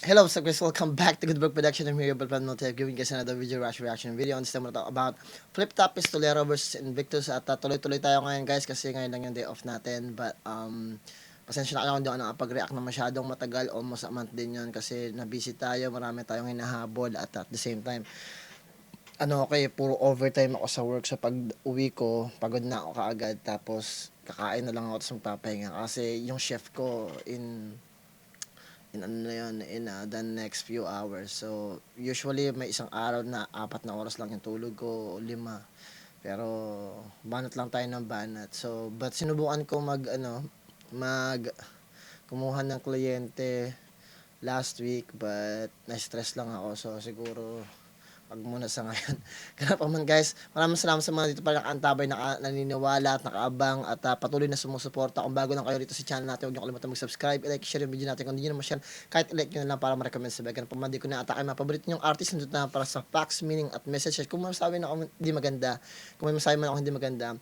Hello, so guys, welcome back to Goodberg Production. I'm here, but not giving guys another video reaction video. On this time, we're talk about Flip Top Pistolero versus Invictus. At tuloy-tuloy tayo ngayon guys kasi ngayon lang yung day off natin. But pasensya na kayo kung di ako nakapag-react na masyadong matagal. Almost a month din yun kasi na-busy tayo. Marami tayong hinahabol at the same time, puro overtime ako sa work. So pag uwi ko, pagod na ako kaagad. Tapos kakain na lang ako tapos magpapahinga. Kasi yung chef ko in the next few hours. So usually may isang araw na 4 na oras lang yung tulog ko o 5. Pero banat lang tayo ng banat. So but sinubukan ko kumuha ng kliyente last week, but na-stress lang ako. So siguro wag muna sa ngayon. Kaya pa man guys, maraming salamat sa mga dito pa nakaantabay, naniniwala at nakaabang at patuloy na sumusuporta. Kung bago lang kayo dito sa channel natin, huwag niyo kalimutan mag-subscribe, i-like, share yung video natin. Kung hindi nyo naman share, kahit i-like nyo na lang para ma-recommend sa bagan. Pamandi ko na atake mga paborito nyong artist, nandito na para sa facts, meaning at messages. Kung masabi na ako hindi maganda, kung may masabi man ako hindi maganda,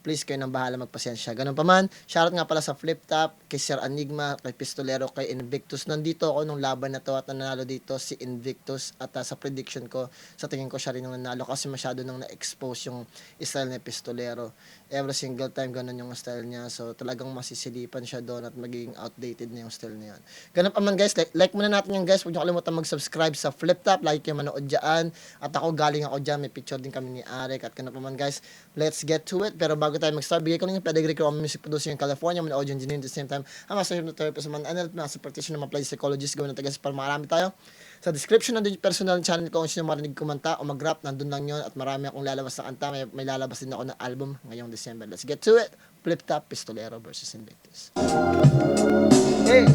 please kayo nang bahala, magpasensya. Ganun pa man, shoutout nga pala sa Flip Top, kay Sir Enigma, kay Pistolero, kay Invictus. Nandito ako nung laban na to at nanalo dito si Invictus. At sa prediction ko, sa tingin ko siya rin yung nanalo kasi masyado nang na-expose yung style ni Pistolero. Every single time ganun yung style niya. So talagang masisilipan siya doon at magiging outdated na yung style niya. Ganun pa man guys, like muna natin yung guys. Huwag niyo kalimutan mag-subscribe sa Flip Top, like yung manood dyan. At ako galing ako dyan, may picture din kami ni Arek. At ganun pa man guys, let's get to it. Pero bago tayo mag-start, bigay ko lang yung pedigree ko. Music producer yung California, mga audio engineer at the same time. Ang master of the therapist, nasa practitioner, mga play psychologist, gawin natin guys para marami tayo. Sa description nandun yung personal channel ko kung sino marinig kumanta o mag-rap, nandun lang yun. At marami akong lalabas na kanta, may lalabas din ako na album ngayong December. Let's get to it. Flip Top Pistolero versus Invictus. Hey!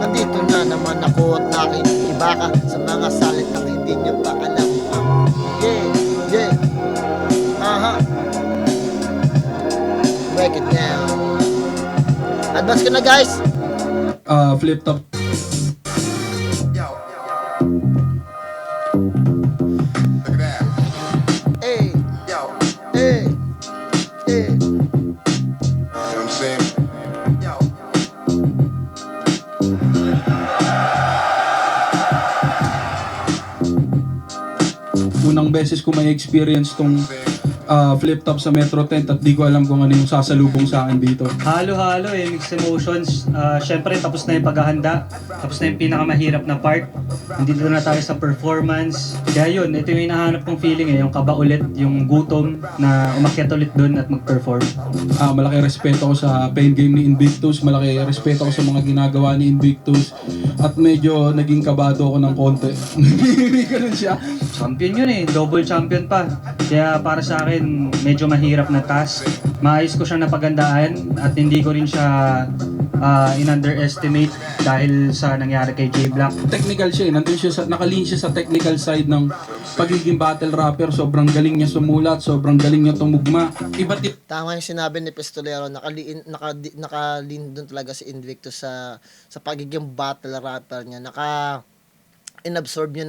Nandito na naman ako at nakikiba ka sa mga salitang hindi nyo pa alam. Yeah! Break it down. Advance ko na guys. Flip Top. Hey. Yo. Hey. Hey. You know what I'm saying? Yo. Unang beses ko may experience tong Flip Top sa Metro Tent at di ko alam kung ano yung sasalubong sa akin dito. Halo-halo mixed emotions. Syempre tapos na yung paghahanda, tapos na yung pinakamahirap na part. Nandito na tayo sa performance. Kaya yun, ito yung hinahanap kong feeling yung kaba ulit, yung gutom na umakyat ulit doon at mag-perform. Malaki respeto ko sa pain game ni Invictus, malaki respeto ko sa mga ginagawa ni Invictus at medyo naging kabado ako ng konti. Ganun siya. Champion yun double champion pa. Kaya para sa akin, medyo mahirap na task. Maayos ko siyang napagandaan at hindi ko rin siya in-underestimate dahil sa nangyari kay J Black. Technical siya nandun siya nakalin siya sa technical side ng pagiging battle rapper. Sobrang galing niya sumulat, sobrang galing niya tumugma. Iba't Tama yung sinabi ni Pistolero, nakalin doon talaga si Invictus sa pagiging battle rapper niya. Inabsorb niya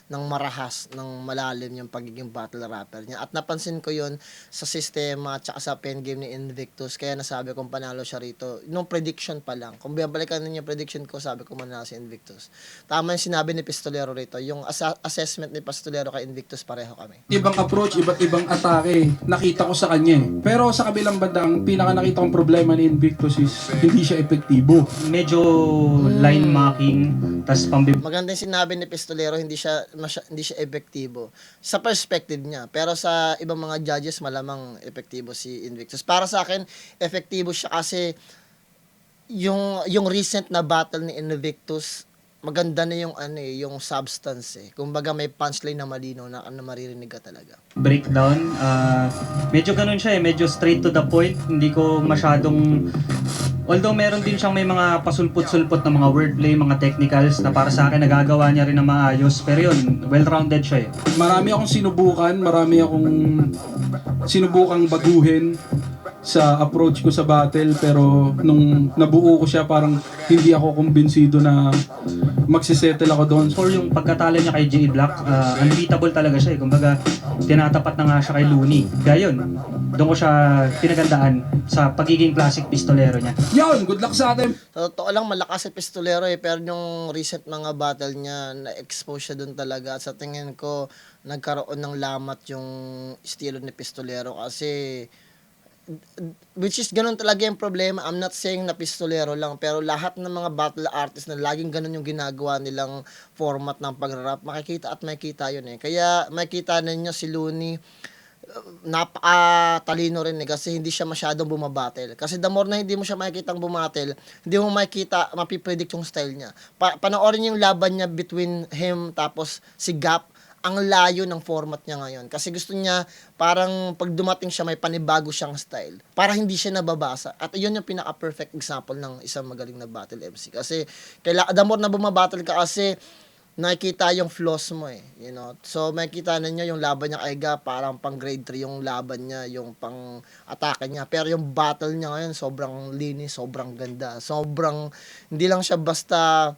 ng marahas, ng malalim yung pagiging battle rapper niya. At napansin ko yun sa sistema at saka sa pen game ni Invictus. Kaya nasabi kong panalo siya rito. Nung prediction pa lang. Kung babalikan ninyo yung prediction ko, sabi ko manalo si Invictus. Tama yung sinabi ni Pistolero rito. Yung assessment ni Pistolero kay Invictus, pareho kami. ibang approach, iba't ibang atake, nakita ko sa kanya. Pero sa kabilang banda, ang pinaka nakita kong problema ni Invictus is hindi siya epektibo. Medyo line marking, tas Maganda yung sinabi ni Pistolero, hindi siya epektibo sa perspective niya. Pero sa ibang mga judges, malamang epektibo si Invictus. Para sa akin, epektibo siya kasi yung recent na battle ni Invictus, maganda na yung substance Kumbaga may punchline na malinaw na maririnig ka talaga. breakdown. Medyo ganun siya medyo straight to the point. Hindi ko masyadong, although meron din siyang may mga pasulpot-sulpot na mga wordplay, mga technicals na para sa akin nagagawa niya rin na maayos. Pero yun, well-rounded siya Marami akong sinubukang baguhin sa approach ko sa battle, pero nung nabuo ko siya parang hindi ako kumbinsido na magsisettle ako doon. For yung pagkatalo niya kay Jay Black, unbeatable talaga siya eh. Kumbaga, tinatapat na nga siya kay Looney. Kaya yun, doon ko siya pinagandaan sa pagiging classic pistolero niya. Yun, good luck sa atin. Sa totoo lang, malakas si Pistolero eh. Pero yung recent mga battle niya, na-expose siya dun talaga. At sa tingin ko, nagkaroon ng lamat yung estilo ni Pistolero. Kasi, which is ganun talaga yung problema. I'm not saying na Pistolero lang. Pero lahat ng mga battle artists na laging ganun yung ginagawa nilang format ng pag-rap, makikita at makikita yun eh. Kaya makikita ninyo si Looney, napaka-talino rin eh, kasi hindi siya masyadong bumabattle. Kasi the more na hindi mo siya makikitang bumatel, hindi mo makikita, mapipredict yung style niya. Panoorin niyo yung laban niya between him tapos si Gap, ang layo ng format niya ngayon. Kasi gusto niya, parang pag dumating siya, may panibago siyang style. Para hindi siya nababasa. At yun yung pinaka-perfect example ng isang magaling na battle MC. Kasi, the more na bumabattle ka kasi, nakikita yung flaws mo eh, you know. So makikita ninyo yung laban niya kay Gap, parang pang grade 3 yung laban niya, yung pang atake niya. Pero yung battle niya ngayon, sobrang linis, sobrang ganda. Sobrang, hindi lang siya basta,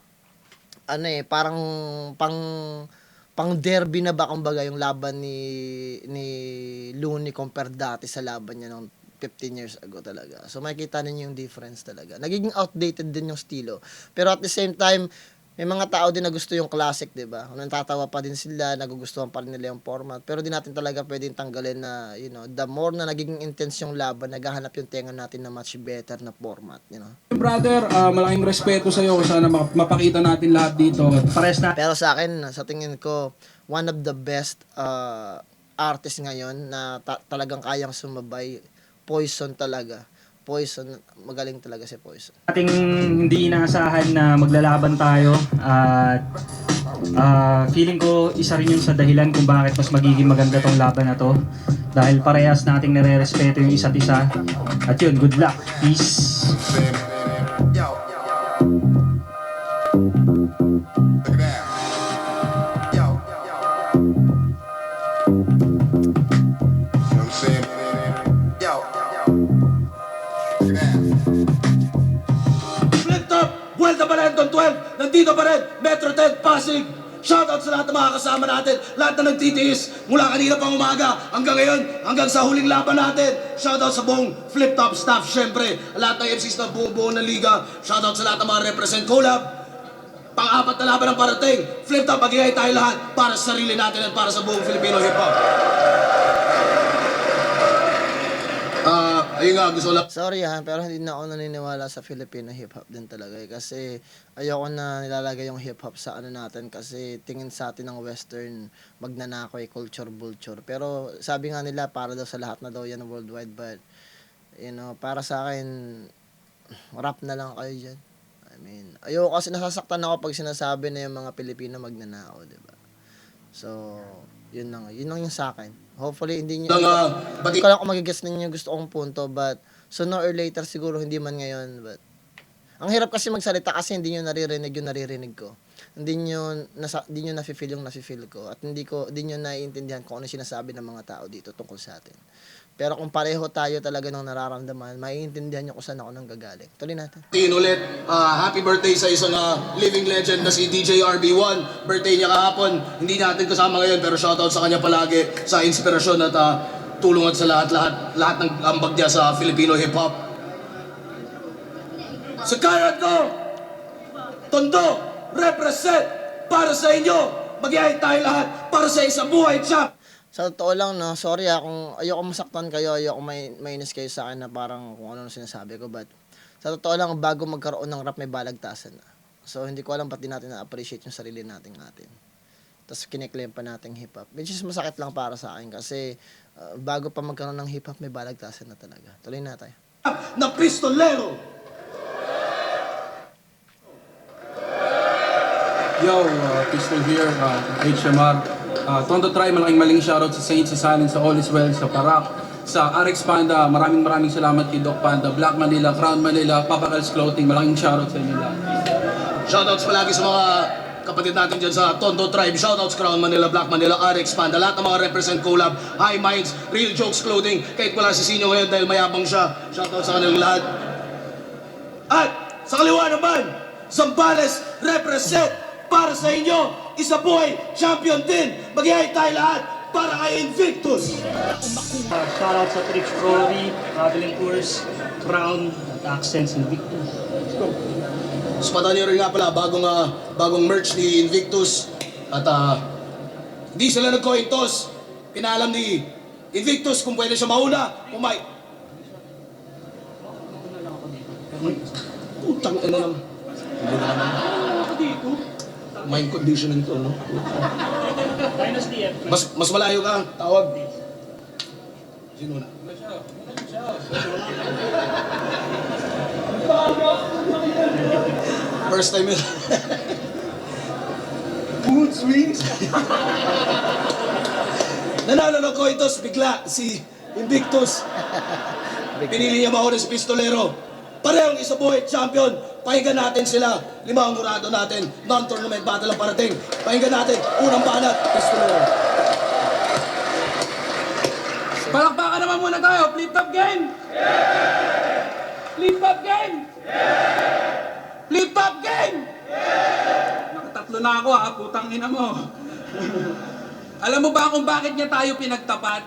ano eh, parang pang derby na ba, kumbaga, yung laban ni Looney compare dati sa laban niya nung 15 years ago talaga. So makikita ninyo yung difference talaga. Nagiging outdated din yung estilo. Pero at the same time, may mga tao din na gusto yung classic, di ba? Natatawa pa din sila, nagugustuhan pa rin nila yung format. Pero di natin talaga pwedeng tanggalin na, you know, the more na nagiging intense yung laban, naghahanap yung tenga natin na much better na format, you know? Brother, malaking respeto sa iyo. Sana mapakita natin lahat dito. Pares na Pero sa akin, sa tingin ko, one of the best artists ngayon na talagang kayang sumabay, Poison talaga. Poison, magaling talaga si Poison. ating hindi inaasahan na maglalaban tayo at feeling ko isa rin yun sa dahilan kung bakit mas magiging maganda tong laban na to dahil parehas nating nare-respeto yung isa't isa at yun, good luck, peace. Yo. Look at that. Yo. You know what I'm saying? Yo. Look at that. Flip Top, Vuelta pa rin, Don 12, nandito pa rin, Metro 10, Pasig. Shoutout sa lahat ng mga kasama natin, lahat na nagtitiis, mula kanina pang umaga, hanggang ngayon, hanggang sa huling laban natin. Shoutout sa buong Flip Top staff, syempre, lahat ng MCs na buo-buo ng liga. Shoutout sa lahat ng mga represent collab. Pang-apat na laban ang parating. Flip Top, mag-ihay tayo lahat para sa sarili natin at para sa buong Filipino hip-hop. Ayun nga, gusto ko lang. Sorry ha, pero hindi na ako naniniwala sa Filipino hip-hop din talaga eh. Kasi ayoko na nilalagay yung hip-hop sa ano natin kasi tingin sa atin ng western magnanako eh, culture vulture. Pero sabi nga nila para daw sa lahat na daw yan worldwide, but you know, para sa akin rap na lang kayo dyan. I mean, ayoko kasi nasasaktan ako pag sinasabi na yung mga Pilipino magnanako, di ba? So, yun lang yung sa akin. Hopefully, hindi nyo, hindi ko lang kung magigets ninyo yung gusto kong punto, but sooner or later, siguro hindi man ngayon, but ang hirap kasi magsalita kasi hindi nyo naririnig yung naririnig ko. Hindi nyo nafe-feel yung nafe-feel ko, at hindi nyo naiintindihan kung ano sinasabi ng mga tao dito tungkol sa atin. Pero kung pareho tayo talaga ng nararamdaman, maiintindihan nyo kung saan ako nang gagaling. Tuloy natin. Ulit, happy birthday sa isang living legend na si DJ RB1. Birthday niya kahapon. Hindi natin kasama ngayon pero shoutout sa kanya palagi sa inspirasyon at tulong at sa lahat ng ambag niya sa Filipino hip-hop. Sa karat ko, Tondo, represent para sa inyo. Mag-ihay tayo lahat para sa isang buhay champ. Sa totoo lang, no, sorry kung ayoko masaktan kayo, ayoko mainis kayo sa akin na parang kung ano sinasabi ko, but sa totoo lang, bago magkaroon ng rap, may balagtasan na. So, hindi ko alam ba't di natin na-appreciate yung sarili natin. Tapos, kiniklaim pa natin hip-hop. Which is masakit lang para sa akin kasi bago pa magkaroon ng hip-hop, may balagtasan na talaga. Tuloy na tayo. Na pistolero. Yo, Pistol here, HMR. Tondo Try, malaking shoutout sa Saints, sa Silence, sa All Is Well, sa Parak, sa RX Panda, maraming salamat kay Doc Panda, Black Manila, Crown Manila, Papa Cal's Clothing, malaking shoutout sa inyo lahat. Shoutouts palagi sa mga kapatid natin dyan sa Tondo Tribe. Shoutouts Crown Manila, Black Manila, RX Panda, lahat ng mga represent collab, High Minds, Real Jokes Clothing, kahit wala si Sinyo ngayon dahil mayabang siya. Shoutouts sa kanilang lahat. At sa kaliwa naman, Zambales represent para sa inyo, isa buhay champion din. Mag-ihay tayo lahat para kay Invictus. Shoutout sa Trix Rory, Traveling Tours, Crown, at Accents Invictus. Spatan nyo rin nga pala, bagong merch ni Invictus. At hindi sila nag-coin toss. Pinalam ni Invictus kung pwede siya mauna. Kung may... Putang ina naman. Hindi na naman. Mind conditioning to, no? Dynasty F. Mas malayo ka, tawag. Sino na? First time yun. Mood swings. Nanalo ng coin toss bigla si Invictus. Pinili niya mauna si Pistolero. Parehong isa buhay champion. Pakinggan natin sila. 5 ang murado natin. Non-tournament battle ang parating. Pakinggan natin. Unang banat, Pistolero. Palakpakan naman muna tayo. Flip-top game! Flip-top game! Flip-top game! Nakatatlo na ako ha, putang ina mo. Alam mo ba kung bakit niya tayo pinagtapat?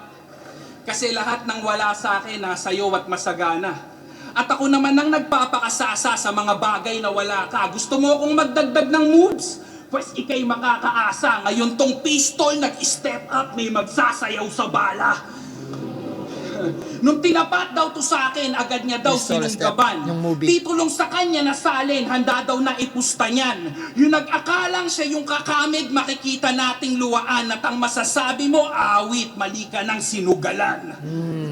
Kasi lahat ng wala sa akin nasa iyo at masagana. At ako naman ang nagpapakasasa sa mga bagay na wala ka. Gusto mo akong magdagdag ng moves? Pues ikay makakaasa. Ngayon tong pistol nag-step up, may magsasayaw sa bala. Nung tinapat daw to sa akin, agad niya daw Pistol sinunggaban. Step, yung movie. Titulong sa kanya na salin, handa daw na ipusta niyan. Yung nag-akalang siya yung kakamig, makikita nating luwaan. At ang masasabi mo, awit, mali ka ng sinugalan.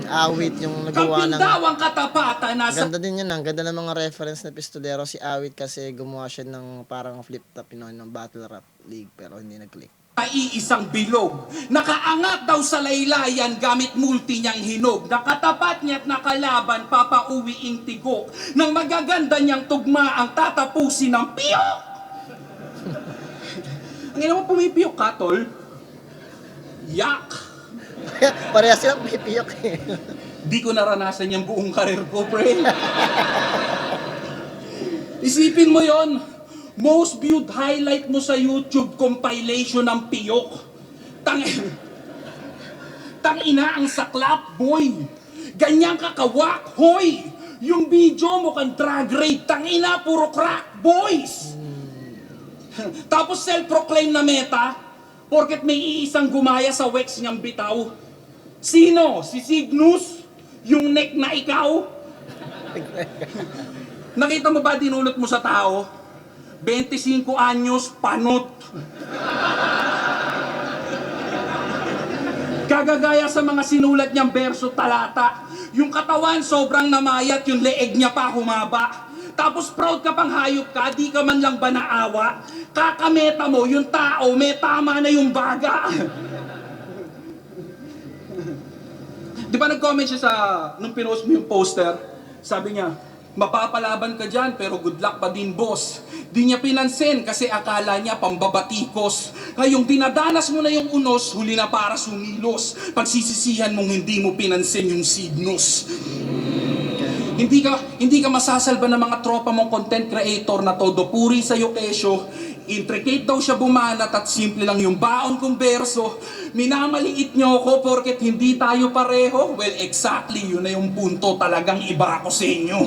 Awit yung nagawa Kampiyon ng... daw ang katapatan, nasa Ganda din yun, ang ganda ng mga reference na Pistolero si Awit kasi gumawa siya ng parang flip-top ng Battle Rap League pero hindi nag-click. iisang bilog. Nakaangat daw sa laylayan gamit multi niyang hinog. Nakatapat niya at nakalaban, papauwiing tigok. Nang magaganda niyang tugma ang tatapusin ng piyok. Ang ina mo pumipiyok ka, tol? Yak! Pareha sila pipiyok eh. Di ko naranasan yung buong karir ko, pre. Isipin mo yon. Most viewed highlight mo sa YouTube compilation ng piyok. Tangina ang saklap, boy. Ganyan kakawak, hoy. Yung video mo kang drag rape, tangina puro crack, boys. Tapos self-proclaim na meta, porket may iisang gumaya sa wax niyang bitaw. Sino? Si Cygnus? Yung neck na ikaw? Nakita mo ba dinulot mo sa tao? 25 anyos, panot. Kagagaya sa mga sinulat niyang berso talata. Yung katawan sobrang namayat, yung leeg niya pa humaba. Tapos proud ka pang hayop ka, di ka man lang ba naawa? Kakameta mo, yung tao, may tama na yung baga. Di ba nag-comment siya sa, nung pinost mo yung poster, sabi niya, mapapalaban ka dyan, pero good luck pa din, boss. Di niya pinansin kasi akala niya pambabatikos. Ngayong dinadanas mo na yung unos, huli na para sumilos. Pagsisisihan mong hindi mo pinansin yung Cygnus. Hindi ka masasalba ng mga tropa mong content creator na todo puri sa'yo kesyo. Intricate daw siya bumanat at simple lang yung baon kong berso. Minamaliit niyo ako porket hindi tayo pareho. Well, exactly, yun na yung punto. Talagang iba ako sa inyo.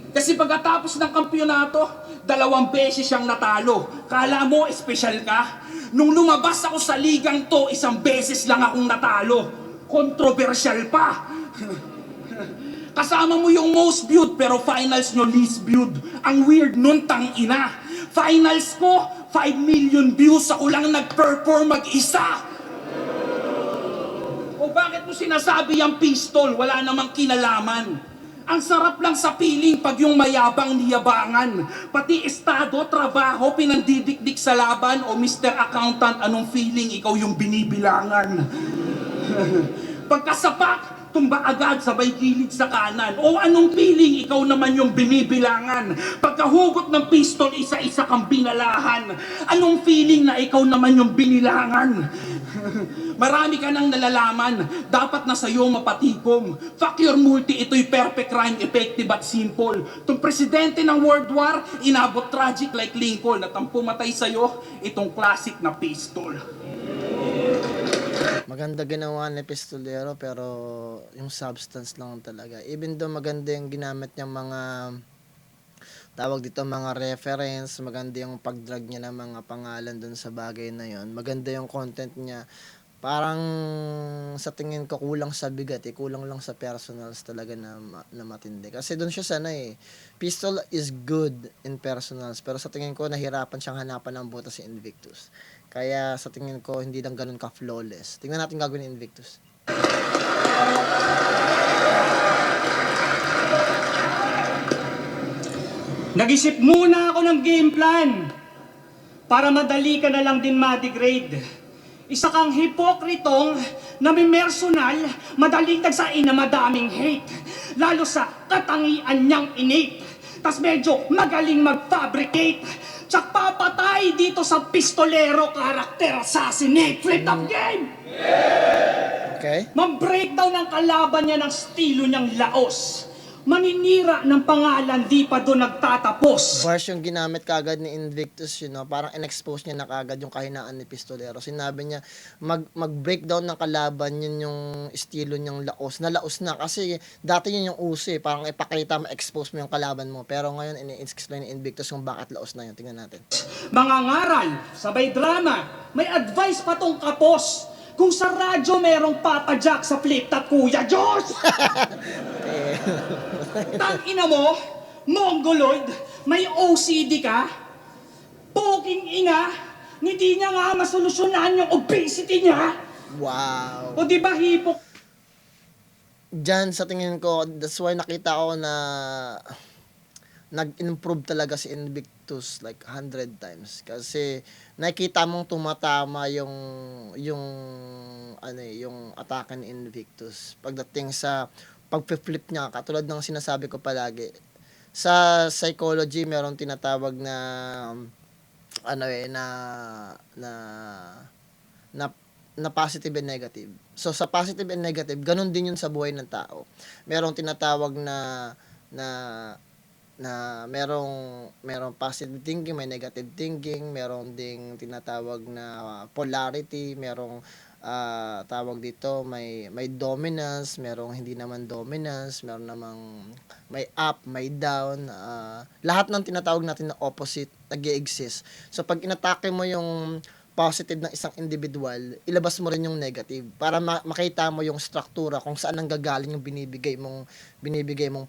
Kasi pagkatapos ng kampyonato, 2 beses siyang natalo. Kala mo, espesyal ka? Nung lumabas ako sa ligang to, 1 beses lang akong natalo. Kontrobersyal pa. Kasama mo yung most viewed, pero finals nyo least viewed. Ang weird nun, tangina. Finals ko, 5 million views, ako lang nag-perform mag-isa. O bakit mo sinasabi yung pistol? Wala namang kinalaman. Ang sarap lang sa piling pag yung mayabang niyabangan. Pati estado, trabaho, pinandidikdik sa laban. O Mr. Accountant, anong feeling ikaw yung binibilangan? Pagkasapak, tumba agad sabay gilid sa kanan. O anong feeling ikaw naman yung binibilangan? Pagkahugot ng pistol, isa-isa kang binalahan. Anong feeling na ikaw naman yung binilangan? Marami ka nang nalalaman, dapat na sa'yo mapatikom. Fuck your multi, ito'y perfect rhyme, effective at simple. Itong presidente ng World War, inabot tragic like Lincoln. At ang pumatay sa'yo, itong classic na pistol. Maganda ginawa ni Pistolero pero yung substance lang talaga. Even though maganda yung ginamit niyang mga tawag dito mga reference, maganda yung pag-drag niya ng mga pangalan dun sa bagay na yon. Maganda yung content niya. Parang sa tingin ko kulang sa bigat kulang lang sa personals talaga na matindi. Kasi doon siya sana Pistol is good in personals pero sa tingin ko nahirapan siyang hanapan ng butas si Invictus. Kaya sa tingin ko hindi lang ganun ka flawless. Tingnan natin gagawin ni Invictus. Nag-isip muna ako ng game plan para madali ka na lang din ma-degrade. Isa kang hipokritong namimersonal, madaling tagsain na madaming hate. Lalo sa katangian niyang innate. Tas medyo magaling mag-fabricate. Tsak papatay dito sa Pistolero character assassinate. Flip top game! Okay? Ma-breakdown ang kalaban niya ng estilo niyang laos. Maninira ng pangalan, di pa doon nagtatapos. Bars yung ginamit kagad ni Invictus, parang in-expose niya na kagad yung kahinaan ni Pistolero. Sinabi niya, mag-breakdown ng kalaban, yun yung estilo niyang laos. Nalaos na kasi dati yun yung uso parang ipakita mo, expose mo yung kalaban mo. Pero ngayon, ini-explain ni Invictus yung bakit laos na yun. Tingnan natin. Mga ngaral, sabay drama, may advice pa tong kapos. Kung sa radyo merong Papa Jack sa flip top, Kuya Diyos! Tangina mo, Mongoloid, may OCD ka? Poking ina, hindi niya nga masolusyonan yung obesity niya. Wow! O di ba hipok? Diyan sa tingin ko, that's why nakita ko na nag-improve talaga si Invictus like 100 times kasi nakita mong tumatama yung atake ni Invictus pagdating sa pag-flip niya, katulad ng sinasabi ko palagi sa psychology meron tinatawag na na positive and negative. So sa positive and negative, ganun din yun sa buhay ng tao. Merong tinatawag na merong positive thinking, may negative thinking, merong ding tinatawag na polarity, merong tawag dito may dominance, merong hindi naman dominance, meron namang may up, may down, lahat ng tinatawag natin na opposite nag-e-exist. So pag inatake mo yung positive ng isang individual, ilabas mo rin yung negative para makita mo yung struktura kung saan nanggagaling yung binibigay mong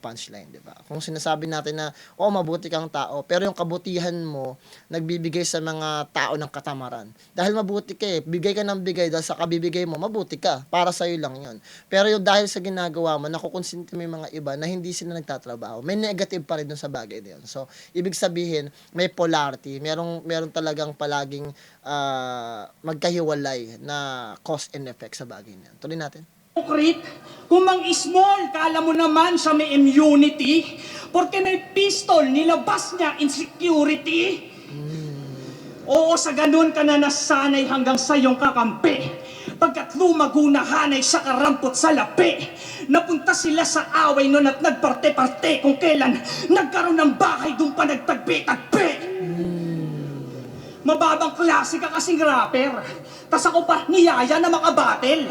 punchline, di ba? Kung sinasabi natin na mabuti kang tao, pero yung kabutihan mo nagbibigay sa mga tao ng katamaran. Dahil mabuti ka bigay ka ng bigay dahil sa kabibigay mo, mabuti ka, para sa iyo lang 'yon. Pero yung dahil sa ginagawa mo, nakukonsinti mo yung mga iba na hindi sila nagtatrabaho, may negative pa rin dun sa bagay na yun. So, ibig sabihin, may polarity, meron talagang palaging magkahiwalay na cause and effect sa bagay niyan. Tuloy natin. Hypocrite, kung mang-small, kala mo naman siya may immunity, porque may pistol, nilabas niya insecurity. Oo, sa ganun ka na nasanay hanggang sa iyong kakampi. Pagkat lumago na hanay sa karampot sa lapi. Napunta sila sa away nun at nagparte-parte kung kailan nagkaroon ng bahay doon pa nagtagpi-tagpi. Mababang klase ka kasing rapper. Tas ako pa niyaya na makabattle.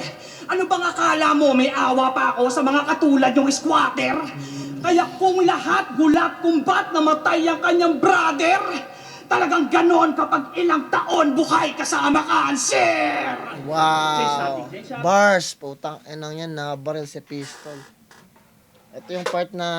Ano bang akala mo may awa pa ako sa mga katulad yung squatter? Kaya kung lahat gulat kung ba't namatay ang kanyang brother, talagang ganon kapag ilang taon buhay kasama cancer. Wow! Bars! Putang enang yan, nabaril si Pistol. Ito yung part na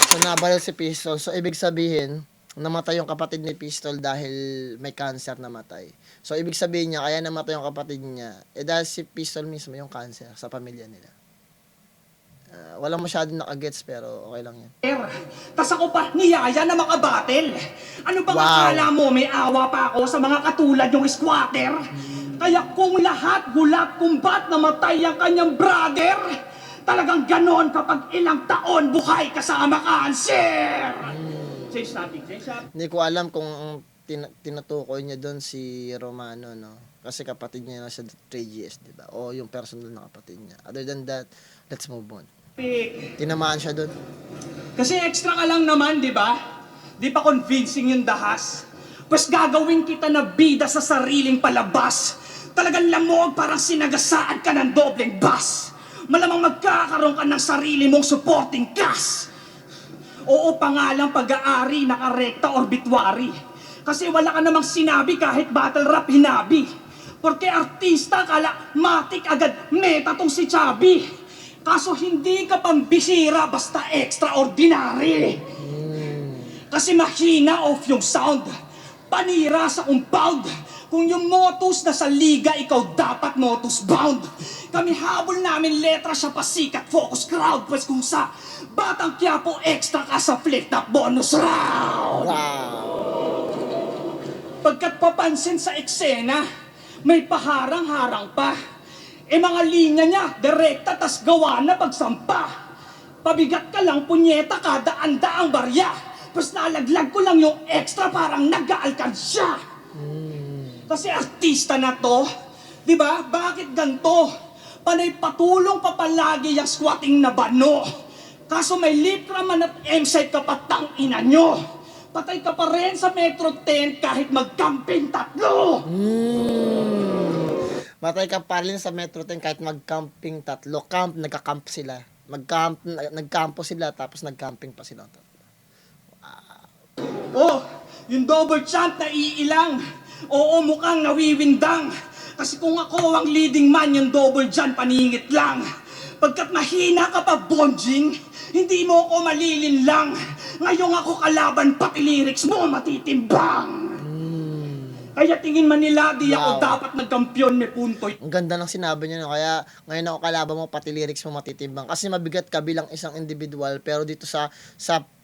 so nabaril si Pistol. So ibig sabihin, namatay yung kapatid ni Pistol dahil may cancer namatay. So ibig sabihin niya, kaya namatay yung kapatid niya, dahil si Pistol mismo yung cancer sa pamilya nila. Walang masyadong nakagets pero okay lang yan. Tas ako pa niyaya na makabattle. Ano bang akala mo may awa pa ako sa mga katulad yung squatter? Kaya kung lahat gulat kung ba't namatay ang kanyang brother, talagang ganon kapag ilang taon buhay kasama cancer. Change topic. Hindi ko alam kung ang tinutukoy niya doon si Romano, no? Kasi kapatid niya na sa 3GS, di ba? O yung personal na kapatid niya. Other than that, let's move on. Tinamaan siya doon. Kasi extra ka lang naman, di ba? Di pa convincing yung dahas. Pues gagawin kita na bida sa sariling palabas. Talagang lamog parang sinagasaan ka ng dobleng bus. Malamang magkakaroon ka ng sarili mong supporting cast. Oo, pangalang pag-aari, nakarekta obituary. Kasi wala ka namang sinabi kahit battle rap hinabi. Porque artista, kala matik agad meta tong si Chubby. Kaso hindi ka pambisira basta extraordinary. Kasi mahina off yung sound. Panira sa compound. Kung yung motus na sa liga, ikaw dapat motus bound. Kami habol namin letra sa pasikat focus crowd. Pues kung sa Batang Quiapo, extra ka sa flip-top bonus round. Pagkat papansin sa eksena, may paharang-harang pa. Mga linya niya, direkta tas gawa na pagsampa. Pabigat ka lang, punyeta kada anda ang barya. Pas nalaglag ko lang yung extra, parang nag-aalkansya. Kasi artista na to, di ba? Bakit ganto? Panay patulong pa palagi yung squatting na bano. Kaso may litra man at M-site ka patang ina nyo. Patay ka pa rin sa Metro 10 kahit mag-camping tatlo. Matay ka pa rin sa Metro 10 kahit mag-camping tatlo. Nagka-camp sila. Nagkampo sila tapos nag-camping pa sila. Oh, yung double chant na iilang. Oo, mukhang nawiwindang. Kasi kung ako ang leading man, yung double dyan, paningit lang. Pagkat mahina ka pa, bonjing, hindi mo ako malilinlang. Ngayong ako kalaban, pati lyrics mo matitimbang. Kaya tingin man nila, di ako dapat nagkampiyon, may puntoy. Ang ganda ng sinabi niya, no? Kaya ngayon ako kalaban mo, pati lyrics mo matitimbang. Kasi mabigat ka bilang isang individual, pero dito sa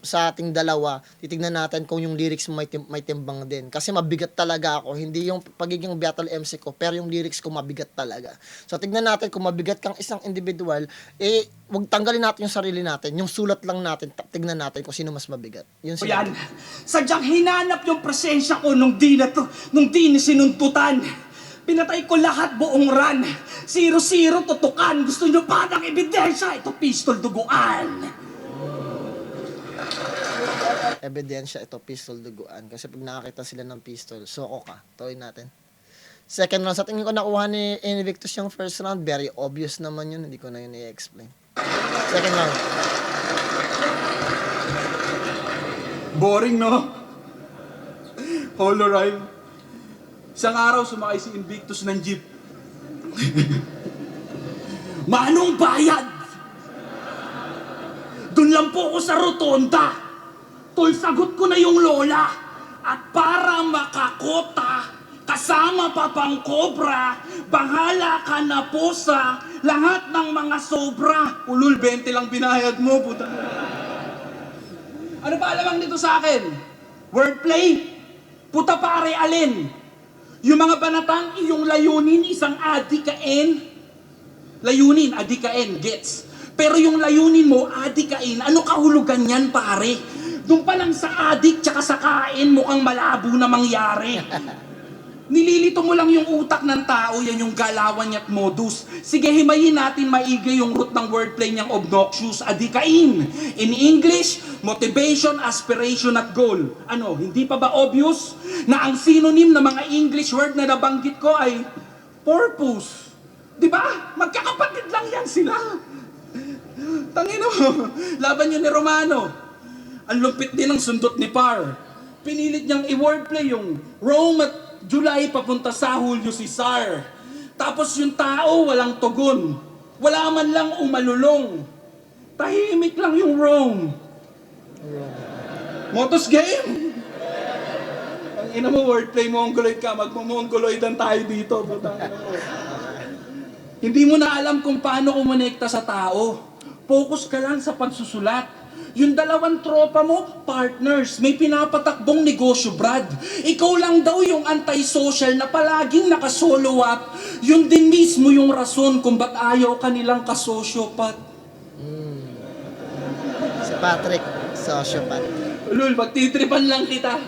ating dalawa, titignan natin kung yung lyrics mo may timbang din. Kasi mabigat talaga ako, hindi yung pagiging battle MC ko, pero yung lyrics ko mabigat talaga. So tignan natin kung mabigat kang isang individual, wag tanggalin natin yung sarili natin, yung sulat lang natin, tignan natin kung sino mas mabigat. Yun O yan, sadyang hinanap yung presensya ko nung di ni sinuntutan. Pinatay ko lahat buong run. 0-0 tutukan. Gusto nyo pa ng ebidensya? Ito pistol duguan. Ebidensya, ito pistol duguan. Kasi pag nakakita sila ng pistol, soko ka. Tuloy natin. Second round, sa tingin ko nakuha ni Invictus yung first round. Very obvious naman yun. Hindi ko na yun i-explain. Second round. Boring, no? Holorime. Isang araw, sumakay si Invictus ng jeep. Manong bayad? Doon lang po ako sa rotonda. Tol, sagot ko na yung lola. At para makakota, kasama pa pang kobra, bahala ka na po sa lahat ng mga sobra. Ulul, 20 lang binayad mo, puta. Ano pa alamang dito sa akin? Wordplay? Puta pare, alin? Yung mga banatang iyong layunin, isang adikain. Layunin, adikain, gets. Pero yung layunin mo, adikain, ano kahulugan yan pare? Doon pa lang sa adik tsaka sa kain, mukhang malabo na mangyari. Nililito mo lang yung utak ng tao, yan yung galawan niya at modus. Sige, himayin natin maigi yung root ng wordplay niyang obnoxious, adikain. In English, motivation, aspiration at goal. Ano, hindi pa ba obvious na ang synonym ng mga English word na nabanggit ko ay purpose? Di ba? Magkakapatid lang yan sila. Tangino, laban yun ni Romano. Ang lupit din ng sundot ni Par. Pinilit niyang i-wordplay yung Rome at July papunta sa Julio Cesar. Tapos yung tao walang tugon. Wala man lang umalulong. Tahimik lang yung Rome. Motos game? Ang ina mo, wordplay mongoloid ka. Magmo-mongoloidan tayo dito. Hindi mo na alam kung paano kumonekta sa tao. Focus ka lang sa pagsusulat. Yung dalawang tropa mo, partners, may pinapatakbong negosyo, Brad. Ikaw lang daw yung anti-social na palaging nakasolo up. Yun din mismo yung rason kung ba't ayaw kanilang kasosyopat. Si Patrick, sociopath. Ulul, magtitripan lang kita.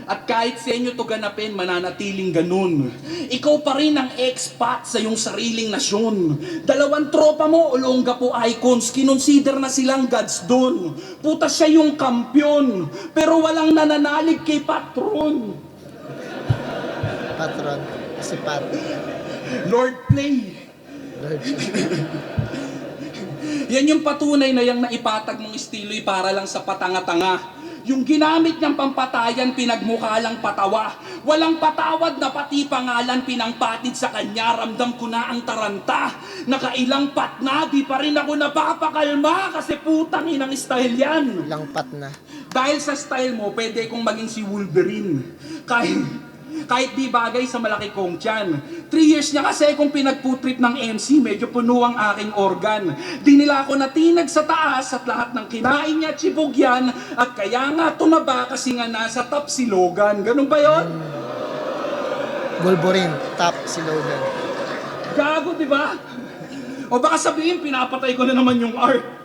At kahit sa inyo to ganapin, mananatiling ganun. Ikaw pa rin ang expat sa iyong sariling nasyon. Dalawang tropa mo, Olongapo icons, kinonsider na silang gods doon. Puta siya yung kampyon, pero walang nananalig kay patron. Patron. Si Pat. Lord Play. Lord. Yan yung patunay na yung naipatag mong estilo'y para lang sa patanga-tanga. Yung ginamit niyang pampatayan, pinagmukha lang patawa. Walang patawad na pati pangalan pinangpatid sa kanya. Ramdam ko na ang taranta. Nakailang pat na, di pa rin ako napapakalma kasi putang inang style yan. Langpat na. Dahil sa style mo, pwede kong maging si Wolverine. Kahit di bagay sa malaki kong tiyan. 3 years niya kasi kung pinagputrip ng MC, medyo puno ang aking organ. Di nila ako natinag sa taas at lahat ng kinain niya chibog yan. At kaya nga tumaba kasi nga nasa top si Logan. Ganun ba yon? Wolverine. Top si Logan. Gago, di ba? O baka sabihin, pinapatay ko na naman yung art.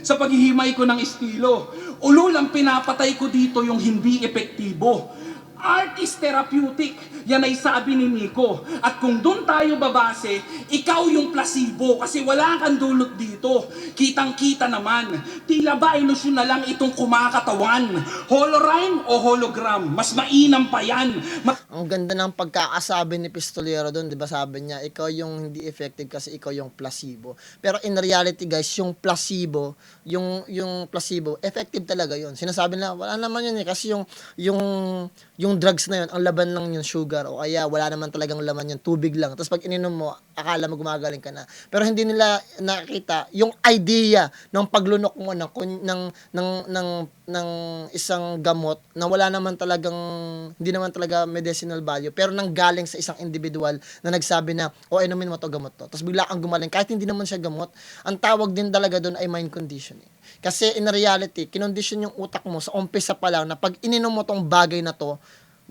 Sa paghihimay ko ng estilo. Ulul, ang pinapatay ko dito yung hindi epektibo. Art is therapeutic. Yan ay sabi ni Nico. At kung doon tayo babase, ikaw yung placebo kasi wala kang dulot dito. Kitang-kita naman. Tila ba ilusyon na lang itong kumakatawan? Holorime o hologram? Mas mainam pa yan. Ang ganda ng pagkakasabi ni Pistolero doon, 'di ba? Sabi niya, ikaw yung hindi effective kasi ikaw yung placebo. Pero in reality, guys, yung placebo, yung placebo, effective talaga 'yon. Sinasabi nila, wala naman 'yun kasi yung drugs na 'yon, ang laban lang yung sugar o kaya wala naman talagang laman yung tubig lang. Tapos pag ininom mo, akala mo gumagaling ka na. Pero hindi nila nakita yung idea ng paglunok mo ng isang gamot na wala naman talagang, hindi naman talaga medicinal value, pero nang galing sa isang individual na nagsabi na, inumin mo to gamot to. Tapos bigla kang gumaling, kahit hindi naman siya gamot, ang tawag din talaga doon ay mind conditioning. Kasi in reality, kinondisyon yung utak mo sa umpisa pa lang na pag ininom mo tong bagay na to,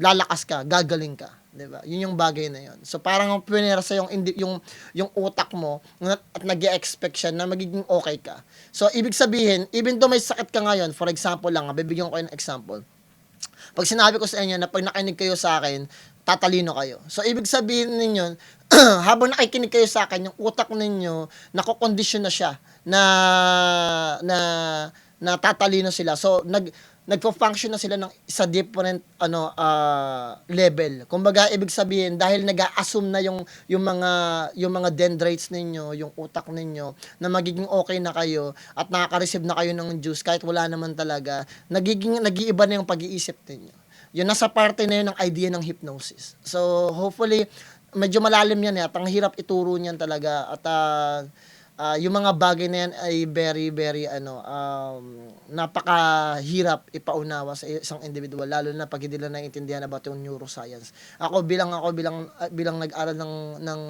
lalakas ka, gagaling ka. 'Di ba? Yun yung bagay na yun. So parang ang puwersa yung utak mo at nag-e-expect siya na magiging okay ka. So ibig sabihin, even though may sakit ka ngayon, for example lang, bibigyan ko kayo ng example. Pag sinabi ko sa inyo na pag nakinig kayo sa akin, tatalino kayo. So ibig sabihin ninyo, habang nakikinig kayo sa akin, yung utak ninyo, nakokondisyon na siya na tatalino sila. So nagfo-function na sila ng sa different level. Kumbaga ibig sabihin dahil nag-a-assume na yung mga dendrites ninyo, yung utak ninyo na magiging okay na kayo at nakaka-receive na kayo ng juice kahit wala naman talaga, nag-iiba na yung pag-iisip ninyo. Yun nasa parte na yun ng idea ng hypnosis. So hopefully medyo malalim yan at ang hirap ituro niyan talaga at yung mga bagay na yan ay very, very, napakahirap ipaunawa sa isang individual, lalo na pag hindi nila naiintindihan about yung neuroscience. Ako bilang nag-aral ng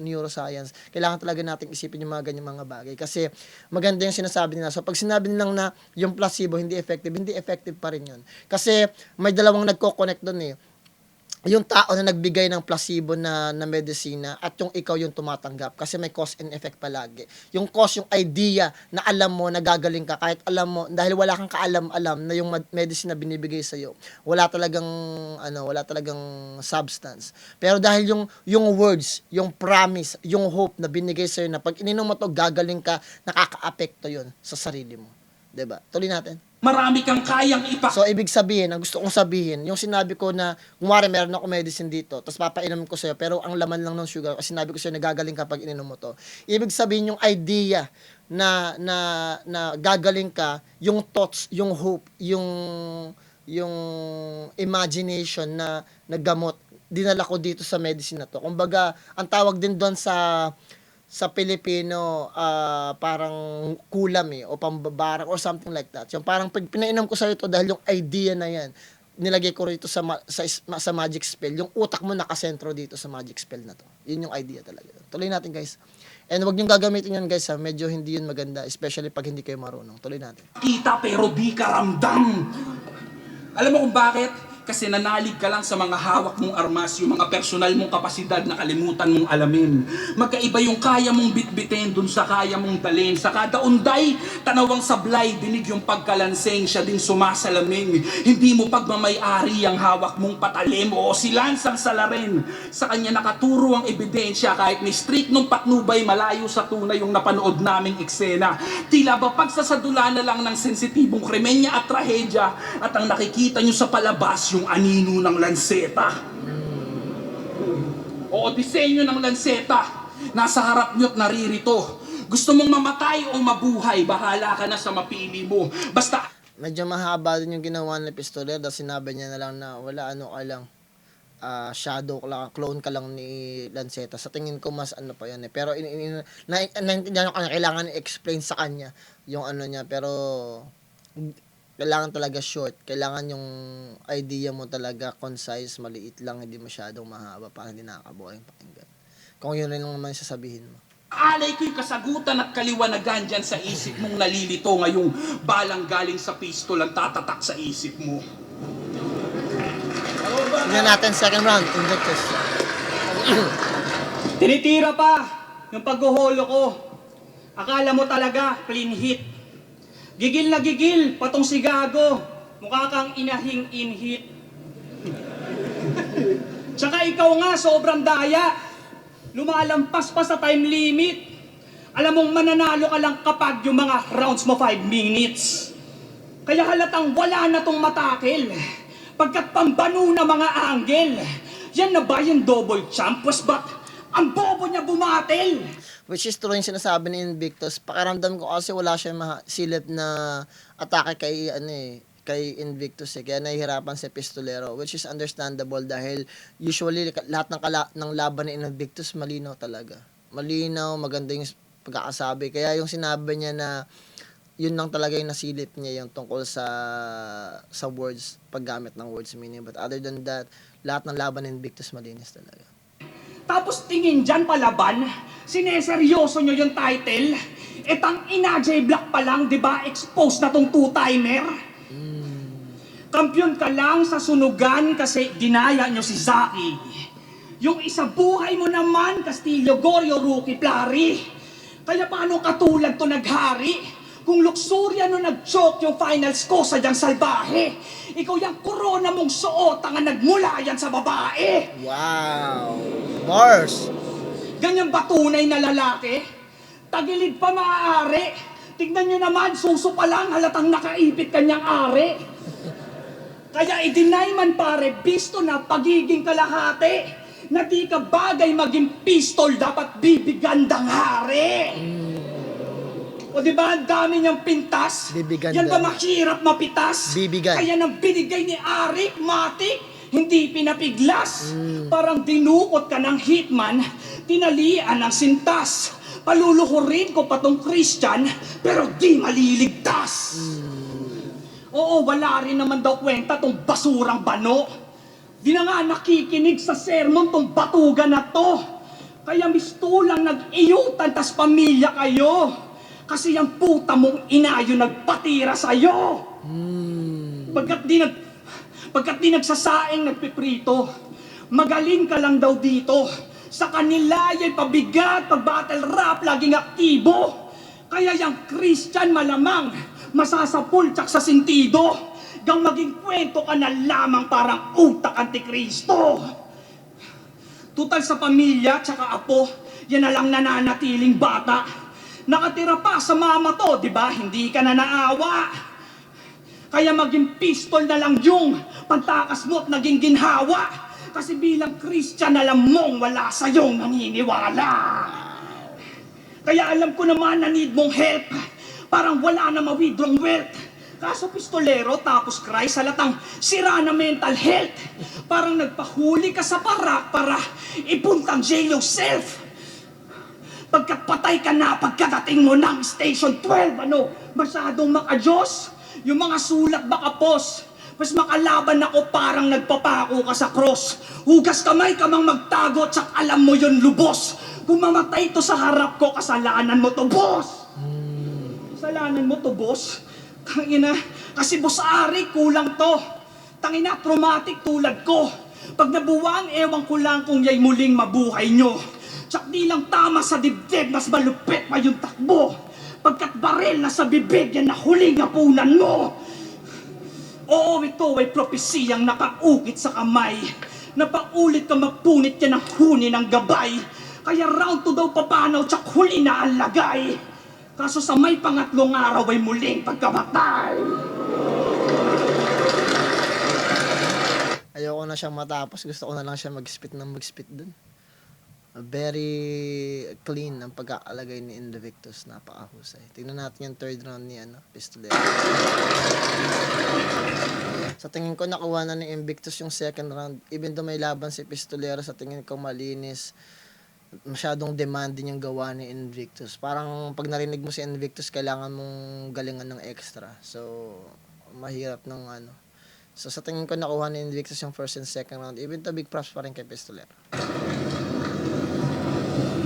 neuroscience, kailangan talaga nating isipin yung mga ganyang mga bagay. Kasi maganda yung sinasabi nila. So pag sinabi nilang na yung placebo hindi effective pa rin yun. Kasi may dalawang nagko-connect doon eh. Yung tao na nagbigay ng placebo na medisina at yung ikaw yung tumatanggap kasi may cause and effect palagi. Yung cause, yung idea na alam mo na gagaling ka kahit alam mo dahil wala kang kaalam-alam na yung medicine na binibigay sa iyo wala talagang substance. Pero dahil yung words, yung promise, yung hope na binigay sa iyo na pag ininom mo to gagaling ka, nakakaapekto yun sa sarili mo. 'Di ba? Tuloy natin. Marami kang kayang So, ibig sabihin, ang gusto kong sabihin, yung sinabi ko na, kumwari, meron ako medicine dito, tapos papainom ko sa'yo, pero ang laman lang ng sugar, kasi sinabi ko sa'yo, nagagaling kapag ininom mo to. Ibig sabihin, yung idea na gagaling ka, yung thoughts, yung hope, yung imagination na gamot, dinala ko dito sa medicine na to. Kumbaga, ang tawag din doon sa Pilipino, parang kulam o pambabarang or something like that. Yung parang pag pinainom ko sa ito dahil yung idea na yan, nilagay ko rito sa magic spell. Yung utak mo nakasentro dito sa magic spell na to. Yun yung idea talaga. Tuloy natin, guys. And wag niyong gagamitin yun, guys, medyo hindi yun maganda, especially pag hindi kayo marunong. Tuloy natin. kita pero di ka ramdam. Alam mo kung bakit? Kasi nanalig ka lang sa mga hawak mong armas, yung mga personal mong kapasidad na kalimutan mong alamin. Magkaiba yung kaya mong bitbitin dun sa kaya mong dalhin. Sa kada unday, tanawang sablay, dinig yung pagkalanseng, siya din sumasalaming. Hindi mo pagmamay-ari ang hawak mong patalim o silansang salarin. Sa kanya nakaturo ang ebidensya kahit ni street nung patnubay malayo sa tunay yung napanood naming eksena. Tila ba pagsasadula na lang ng sensitibong krimenya at trahedya at ang nakikita nyo sa palabas yung anino ng lanseta. Oo, disenyo ng lanseta. Nasa harap nyo't naririto. Gusto mong mamatay o mabuhay, bahala ka na sa mapili mo. Basta Medyo mahaba din yung ginawa ni Pistolero dahil sinabi niya na lang na wala ano ka lang, shadow ka lang, clone ka lang ni Lanceta. Sa tingin ko mas ano pa yan eh. Pero naintindihan ko na kailangan i-explain sa kanya yung ano niya. Pero kailangan talaga short. Kailangan yung idea mo talaga concise, maliit lang, hindi masyadong mahaba para hindi nakakaboring pakinggan. Kung yun rin naman sasabihin mo. alay ko'y kasagutan at kaliwanagan dyan sa isip mong nalilito ngayong balang galing sa pistol ang tatatak sa isip mo. Tignan natin second round, Invictus. Tinitira pa yung paghuholo ko. Akala mo talaga clean hit. Gigil na gigil patong si Gago. Mukha kang inahing in-hit. Tsaka ikaw nga sobrang daya. Lumalampas pa sa time limit. Alam mong mananalo ka lang kapag yung mga rounds mo 5 minutes. Kaya halatang wala na tong matakil. Pagkat pambano na mga angle. Yan na ba yung double champ? Was ba't ang bobo niya bumatil? Which is true yung sinasabi ni Invictus. Pakiramdam ko kasi wala siya silip na atake kay Invictus eh. Kaya nahihirapan si Pistolero, which is understandable dahil usually lahat ng laban ni Invictus malinaw talaga. Malinaw, maganda yung pagkakasabi. Kaya yung sinabi niya na yun lang talaga yung nasilip niya yung tungkol sa words, paggamit ng words meaning. But other than that, lahat ng laban ni Invictus malinis talaga. Tapos tingin dyan palaban, sineseryoso nyo yung title. Etang ina J-Block pa lang, di ba? Exposed na tong two-timer. Kampiyon ka lang sa sunugan kasi dinaya nyo si Zaki. Yung isa buhay mo naman, Castillo, Gorio, Rookie, Plari. Kaya paano katulad to naghari? Kung luxuria no nag-choke yung finals ko sa diyang salbahe. Ikaw yung corona mong suot ang nagmula yan sa babae. Wow! Bars! Ganyan ba tunay na lalaki? Tagilid pa maaari. Tignan nyo naman, suso pa lang halatang nakaipit kanyang ari. Kaya i-deny man pare, bisto na pagiging kalahati. Na di ka bagay maging pistol, dapat bibigandang hari. O diba ang dami niyang pintas? Bibiganda. Yan ba mahirap mapitas? Bibigan. Kaya nang binigay ni Arik, matik, hindi pinapiglas. Parang dinukot ka ng hitman, tinalian ng sintas. Paluluhurin ko pa tong Christian, pero di maliligtas. Oo, wala rin naman daw kwenta tong basurang bano. Di na nga nakikinig sa sermon tong batugan na to. Kaya mistulang nag-iyutan tas pamilya kayo. Kasi yung puta mong ina yung nagpatira sa'yo. Pagkat di nagsasaing nagpiprito, magaling ka lang daw dito. Sa kanila yung pabigat, pag battle rap, laging aktibo. Kaya yung Christian malamang, masasapul tsak sa sentido. Gang maging kwento ka na lamang parang utak antikristo. Tutal sa pamilya tsaka apo, yan na lang nananatiling bata. Nakatira pa sa mama to, di ba? Hindi ka na naawa. Kaya maging pistol na lang yung pagtakas mo at naging ginhawa. Kasi bilang Christian, alam mong wala sa'yong naniniwala. Kaya alam ko naman na need mong help. Parang wala na ma-withdrawng wealth. Kaso pistolero tapos Christ, halatang sira na mental health. Parang nagpahuli ka sa parak para ipuntang jail yourself. Pagkat patay ka na pagkadating mo ng Station 12, masyadong makajos. Yung mga sulat baka pos. Mas makalaban ako parang nagpapako ka sa cross. Hugas kamay ka mang magtago, tsak alam mo yun lubos. Kung mamatay to sa harap ko, kasalanan mo to, boss. Kasalanan mo to, boss? Tangina, kasi boss Ari, kulang to. Tangina, traumatic tulad ko. Pag nabuwang, ewan ko lang kung yay muling mabuhay nyo. Tsak di lang tama sa dibdib, mas malupit pa yung takbo. Pagkat baril na sa bibig, yan na huling hapunan mo. Oo, ito ay propesiyang nakaukit sa kamay. Napaulit ka magpunit yan ang huni ng gabay. Kaya round to daw papanaw, tsak huli na ang lagay. Kaso sa may pangatlong araw ay muling pagkamatay. Ayoko na siyang matapos. Gusto ko na lang siya mag-spit dun. Very clean ang pagkaalagay ni Invictus. Napakahusay. Tingnan natin yung third round ni Pistolero. Sa tingin ko nakuha na ni Invictus yung second round. Even though may laban si Pistolero, sa tingin ko malinis. Masyadong demanding yung gawa ni Invictus. Parang pag narinig mo si Invictus, kailangan mong galingan ng extra. So, mahirap ng So, sa tingin ko nakuha ni Invictus yung first and second round. Even to big props pa rin kay Pistolero.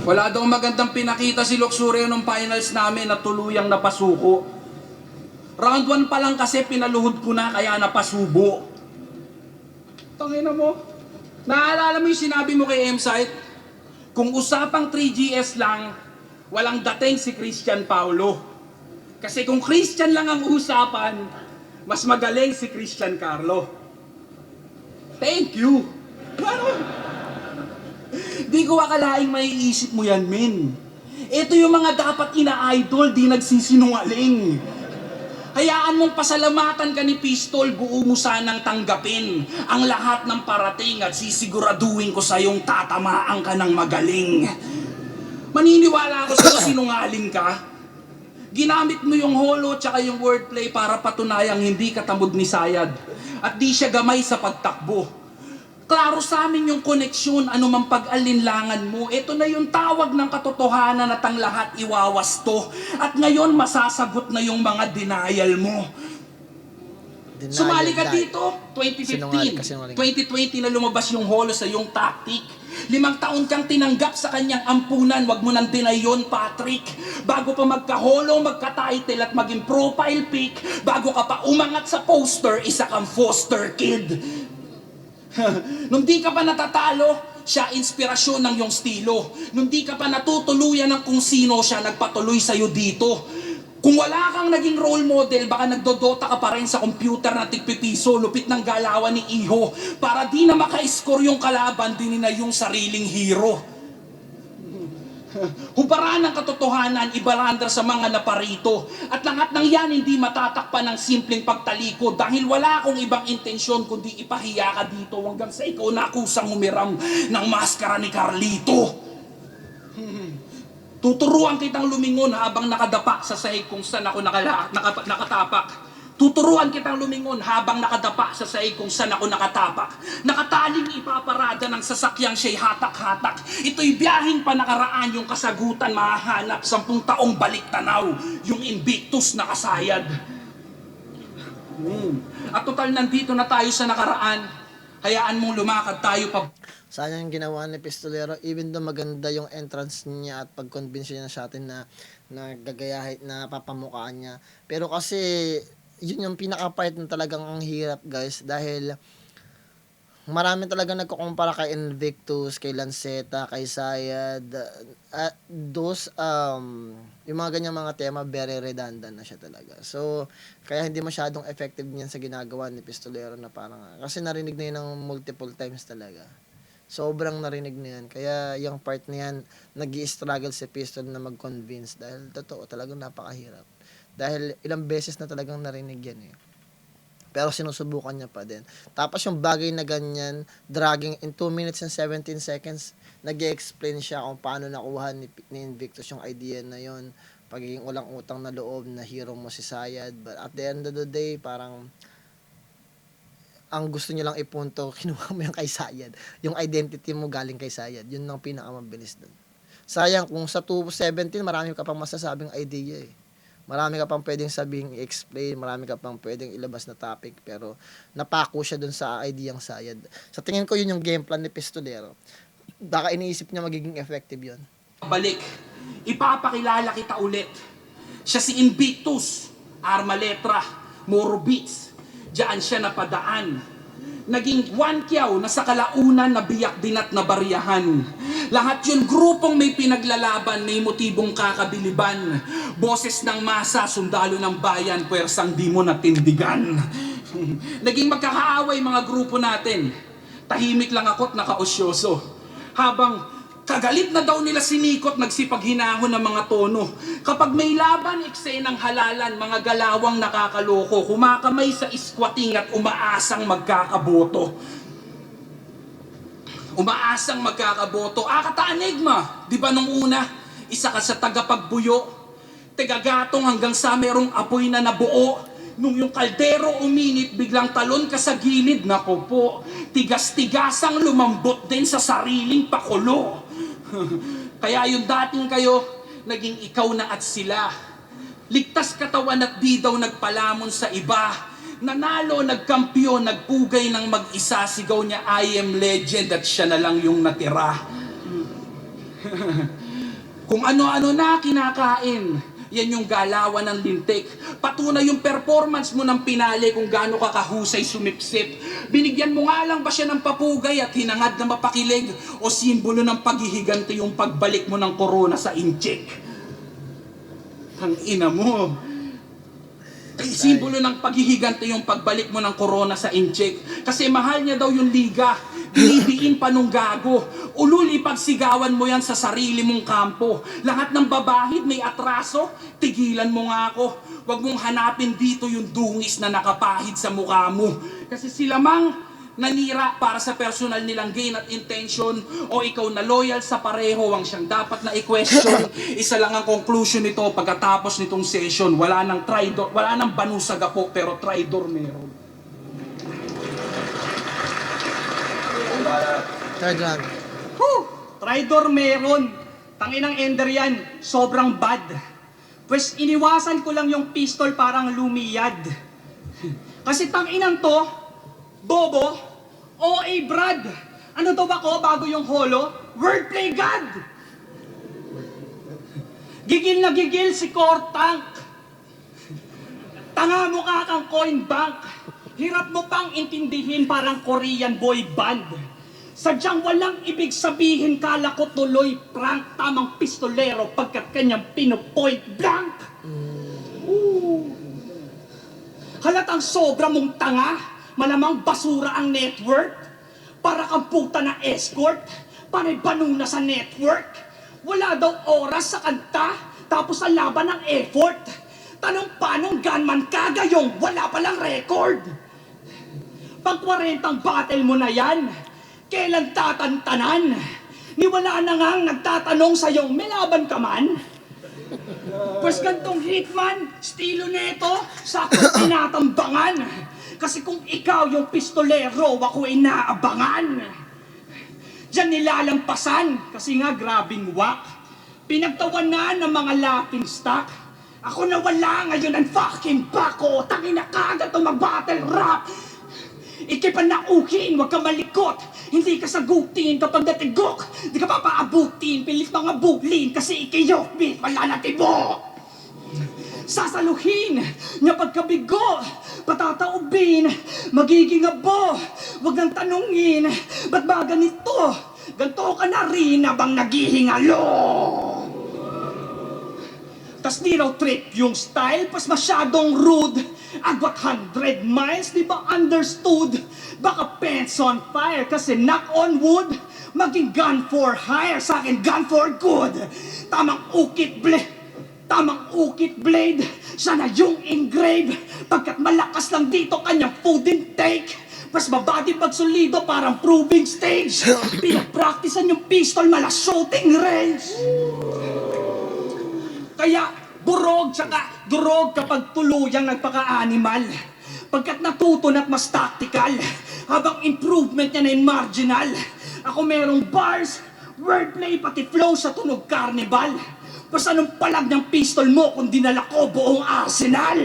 Wala daw magandang pinakita si Luxurio nung finals namin na tuluyang napasuko. Round 1 pa lang kasi pinaluhod ko na kaya napasubo. Tangina mo. Naalala mo yung sinabi mo kay M-Site? Kung usapang 3GS lang, walang dating si Christian Paulo. Kasi kung Christian lang ang usapan, mas magaling si Christian Carlo. Thank you. Ano? Di ko akalaing maiisip mo yan, men. Ito yung mga dapat ina-idol, di nagsisinungaling. Hayaan mong pasalamatan ka ni Pistol, buo mo sanang tanggapin ang lahat ng parating at sisiguraduhin ko sa'yong tatamaan ka ng magaling. Maniniwala ako sa'yo, sinungaling ka. Ginamit mo yung holo tsaka yung wordplay para patunayang hindi katamod ni Sayad at di siya gamay sa pagtakbo. Klaro sa amin yung koneksyon, anumang pag-alinlangan mo. Ito na yung tawag ng katotohanan at ang lahat iwawasto. At ngayon masasagot na yung mga denial mo. Sumali ka dito, 2015. 2020 na lumabas yung holo sa yung tactic. 5 taon kang tinanggap sa kanyang ampunan, wag mo nang deny yun, Patrick. Bago pa magka-holo, magka-title at maging profile pic, bago ka pa umangat sa poster, isa kang foster kid. Nung di ka pa natatalo, siya inspirasyon ng iyong stilo. Nung di ka pa natutuluyan ng kung sino, siya nagpatuloy sa'yo dito. Kung wala kang naging role model, baka nagdodota ka pa rin sa computer na tigpipiso, lupit ng galawan ni Iho, para di na maka-score yung kalaban, din na yung sariling hero. Hubaran ng katotohanan, ibarandra sa mga naparito. At lahat ng yan hindi matatakpan ng simpleng pagtalikod dahil wala akong ibang intensyon kundi ipahiya ka dito hanggang sa ikaw na kusang humiram ng maskara ni Carlito. Tuturuan kitang lumingon habang nakadapa sa sahig kung saan ako nakatapak. Tuturuan kitang lumingon habang nakadapa sa sahig kung saan ako nakatapak. Nakataling ipaparada ng sasakyang siya'y hatak-hatak. Ito'y biyaheng panakaraan, yung kasagutan mahahanap. 10 taong balik tanaw, yung Invictus na kasayad. At total nandito na tayo sa nakaraan. Hayaan mong lumakad tayo pa. Sayang yung ginawa ni Pistolero, even though maganda yung entrance niya at pag-convince niya sa atin na gagayahin, na papamukaan niya. Pero kasi yun yung pinaka-part na talagang ang hirap, guys, dahil marami talaga nagkukumpara kay Invictus, kay Lanceta, kay Sayad. Yung mga ganyang mga tema, very redundant na siya talaga. So, kaya hindi masyadong effective niyan sa ginagawa ni Pistolero na parang, kasi narinig na yun ng multiple times talaga. Sobrang narinig na yan. Kaya yung part na yan, nag-i-struggle si Pistol na mag-convince dahil totoo, talagang napakahirap. Dahil ilang beses na talagang narinig yan eh. Pero sinusubukan niya pa din. Tapos yung bagay na ganyan, dragging in 2 minutes and 17 seconds, nag-explain siya kung paano nakuha ni Invictus yung idea na yon, pagiging ulang utang na loob na hero mo si Sayad. But at the end of the day, parang ang gusto niya lang ipunto, kinuha mo yung kay Sayad. Yung identity mo galing kay Sayad. Yun ang pinakamabilis doon. Sayang, kung sa 2:17, marami ka pang masasabing idea eh. Marami ka pang pwedeng sabing i-explain, marami ka pang pwedeng ilabas na topic, pero napako siya dun sa ideyang Sayad. Sa tingin ko, yun yung game plan ni Pistolero. Baka iniisip niya magiging effective yun. Balik, ipapakilala kita ulit. Siya si Invictus, Arma Letra, Moro Beats. Diyan siya napadaan. naging Wankiao na sa kalaunan na biyak din at nabariyahan. Lahat yun grupong may pinaglalaban, may motibong kakabiliban. Boses ng masa, sundalo ng bayan, puwersang di mo natindigan. Naging magkakaaway mga grupo natin. Tahimik lang ako't nakaosyoso. Habang kagalit na daw nila sinikot, nagsipaghinahon ng mga tono. Kapag may laban, eksenang halalan, mga galawang nakakaloko, kumakamay sa squatting at umaasang magkakaboto. Umaasang magkakaboto. Kata Enigma, di ba nung una, isa ka sa tagapagbuyo, tigagatong hanggang sa merong apoy na nabuo. Nung yung kaldero uminit, biglang talon ka sa gilid, nako po, tigas-tigasang lumambot din sa sariling pakulo. Kaya yung dating kayo, naging ikaw na at sila. Ligtas katawan at di daw nagpalamon sa iba. Nanalo, nagkampiyon, nagpugay ng mag-isa, sigaw niya, I am legend, at siya na lang yung natira. Kung ano-ano na kinakain, yan yung galawan ng lintik. Patunay yung performance mo ng pinali kung gaano ka kahusay sumipsip. Binigyan mo nga lang ba siya ng papugay at hinangad na mapakilig o simbolo ng paghihiganti yung pagbalik mo ng corona sa incheck? Ang ina mo. Simbolo ng paghihiganti yung pagbalik mo ng corona sa incheck. Kasi mahal niya daw yung liga. Binibiin pa nung gago. Ulul, ipagsigawan mo yan sa sarili mong kampo. Lahat ng babahid may atraso, tigilan mo nga ako. Huwag mong hanapin dito yung dungis na nakapahid sa mukha mo. Kasi sila mang nanira para sa personal nilang gain at intention, o ikaw na loyal sa pareho ang siyang dapat na i-question. Isa lang ang conclusion nito pagkatapos nitong session. Wala nang traidor, wala nang banusag ako, pero traidor meron. Third round. Traidor meron. Tanginang ender yan. Sobrang bad. Pues iniwasan ko lang yung pistol parang lumiyad. Kasi tanginang to, bobo, OA Brad. Ano to ba ko bago yung holo? Wordplay God! Gigil na gigil si Core Tank. Tanga mo ka kang coin bank. Hirap mo pang intindihin parang Korean boy band. Sadyang walang ibig sabihin, kala ko tuloy prank, tamang pistolero pagkat kanyang pinopoint blank. Halatang sobra mong tanga, malamang basura ang network. Para kang puta na escort, panay banuna sa network. Wala daw oras sa kanta, tapos sa laban ng effort. Tanong panong gunman ka gayong wala palang record. Pang 40 battle mo na yan, kailan tatantanan? Ni wala na ngang nagtatanong sa'yong may laban ka man? Pues gantong hitman, estilo neto, sakto tinatambangan. Kasi kung ikaw yung pistolero, ako ay naabangan. Diyan nilalampasan, kasi nga grabing wak. Pinagtawanan ng mga laughing stock. Ako na wala ngayon ang fucking bako. Tangin na kagad to mag-battle rap. Ikipan na ukin, wag ka malikot. Hindi ka sagutin kapag natigok. Di ka papaabutin, pilit mga bulin. Kasi ikiyok, bit, wala na tibok. Sasaluhin, niya pagkabigo. Patataubin, magiging abo. Wag nang tanungin, ba't ba ganito? Ganto ka na rin habang naghihingalo. Tas di raw trip yung style, pas masyadong rude. Agwat 100 miles, di ba understood? Baka pants on fire kasi knock on wood. Maging gun for hire, sa akin gun for good. Tamang ukit blade, sana yung engrave. Pagkat malakas lang dito kanyang food intake. Pas mabadi pag solido parang proving stage. Pinapraktisan yung pistol mala shooting range. Kaya burog tsaka durog kapag tuluyang nagpaka-animal. Pagkat natuto na't mas tactical, habang improvement niya na marginal. Ako merong bars, wordplay, pati flow sa tunog carnival. Pas anong palag ng pistol mo kung dinala ko buong arsenal?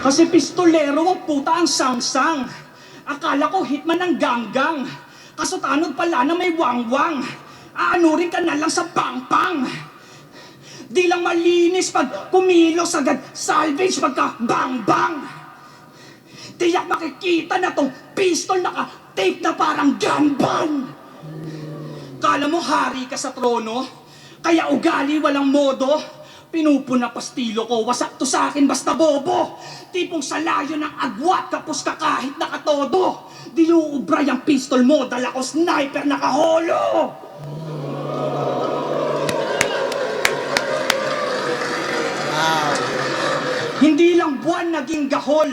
Kasi pistolero ang puta ang sangsang. Akala ko hitman ng ganggang. Kaso tanod pala na may wangwang. Aanurin ka na lang sa pangpang. Di lang malinis pag kumilos agad salvage pagka bang-bang. Tiyak makikita na tong pistol naka-tape na parang gunban. Kala mo hari ka sa trono? Kaya ugali walang modo? Pinupuna pastilo ko, wasak to sa akin basta bobo. Tipong sa layo ng agwat, kapos ka kahit nakatodo. Diluubra yung pistol mo, dala ko sniper nakaholo. Hindi lang buwan naging gahol,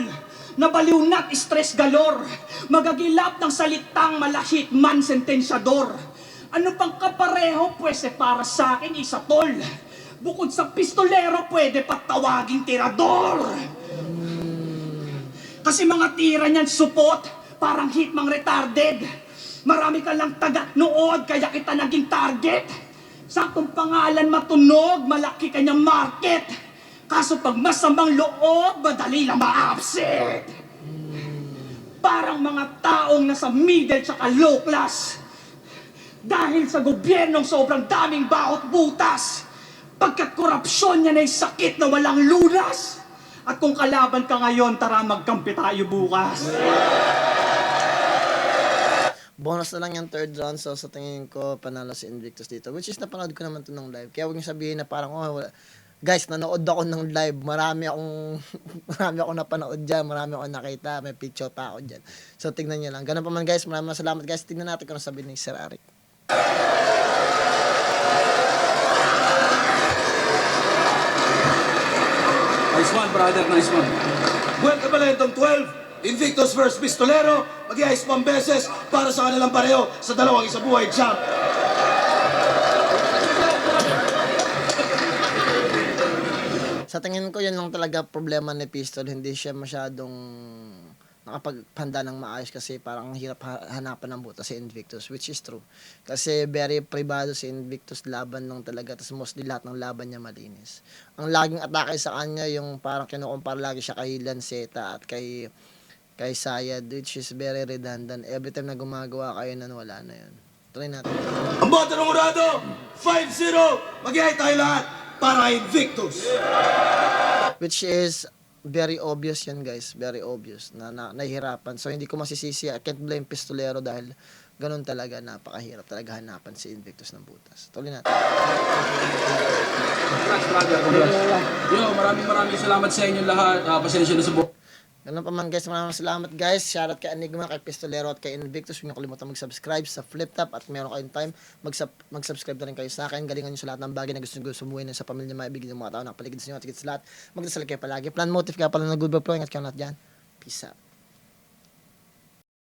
nabaliw na't stress galore, magagilap ng salitang malahit man sentensyador. Ano pang kapareho, pwes para sa akin isa tol. Bukod sa pistolero, pwede patawaging tirador. Kasi mga tira niyan supot, parang hitmang retarded. Marami ka lang taga-nood, kaya kita naging target. Saktong pangalan matunog, malaki kanyang market. Kaso pag masamang loob, madali lang ma-upset. Parang mga taong nasa middle tsaka low class. Dahil sa gobyernong sobrang daming bawat butas. Pagkat korupsyon niya na'y sakit na walang lunas. At kung kalaban ka ngayon, tara magkampi tayo bukas. Bonus na lang yung third round. So, sa tingin ko, panalo si Invictus dito. Which is, napanood ko naman to ng live. Kaya huwag niyo sabihin na parang, oh, wala. Guys, nanood ako ng live. Marami akong napanood dyan. Marami akong nakita. May picture pa ako dyan. So, tignan niyo lang. Ganun pa man, guys. Maraming salamat, guys. Tignan natin kung ano sabihin ni Sir Arik. Nice one, brother. Nice one. Welcome pala itong 12. Invictus vs. Pistolero. Mag-iayos pang beses para sa kanilang pareho sa dalawang isabuhay champ. Sa tingin ko, yan lang talaga problema ni Pistol. Hindi siya masyadong nakapagpanda ng maayos kasi parang ang hirap hanapan ng butas si Invictus, which is true. Kasi very privado si Invictus, laban lang talaga. Tapos mostly lahat ng laban niya malinis. Ang laging atake sa kanya, yung parang kinukumpara lagi siya kay Lanceta at kay Sayad, which is very redundant. Every time na gumagawa kayo nun, wala na yun. Try natin. Ang boto ng Urado, 5-0. Mag-iay tayo lahat para Invictus. Which is very obvious yan, guys. Very obvious na nahihirapan. So, hindi ko masisisi. I can't blame Pistolero dahil ganun talaga. Napakahirap talaga hanapan si Invictus ng butas. Tuloy natin. Congrats, brother. Congrats. Yo, maraming salamat sa inyo lahat. Pasensya na sa buhay. Ganun pa man, guys. Maraming salamat, guys. Shoutout kay Enigma, kay Pistolero at kay Invictus. Huwag niyo kalimutan mag-subscribe sa Flip Top at meron kayong time, mag-subscribe na rin kayo sa akin. Galingan niyo sa lahat ng bagay na gusto niyo sumuhin sa pamilya, maibigin ng mga tao na paligid sa inyo at higit sa lahat. Magdasal kayo palagi. Plan motive ka pala na good vibe. Ingat kayo lahat dyan. Peace out.